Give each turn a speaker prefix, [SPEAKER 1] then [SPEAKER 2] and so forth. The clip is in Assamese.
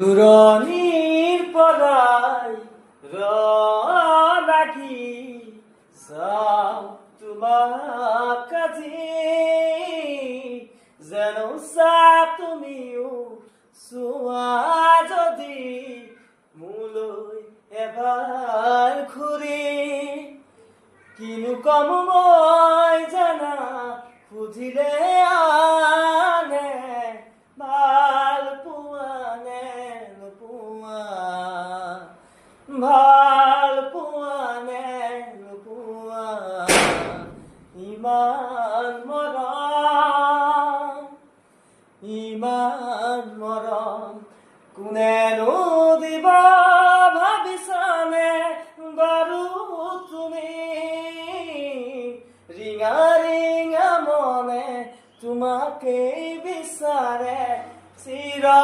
[SPEAKER 1] দুরনির পরাই রাখি যাও তোমার কাছে যেন তুমিও সোয়া যদি মূলই এবার ঘুরে কিনু কম মই জানা খুঁজিলে আনে ভাল পুয়ানে পুয়া ভাল পুয়ানে পুয়া ইমান মরম কোনেনো দিব ভাবিছানে বাৰু তুমি ৰিঙা ৰিঙা মনে তোমাকে বিচাৰে চিৰা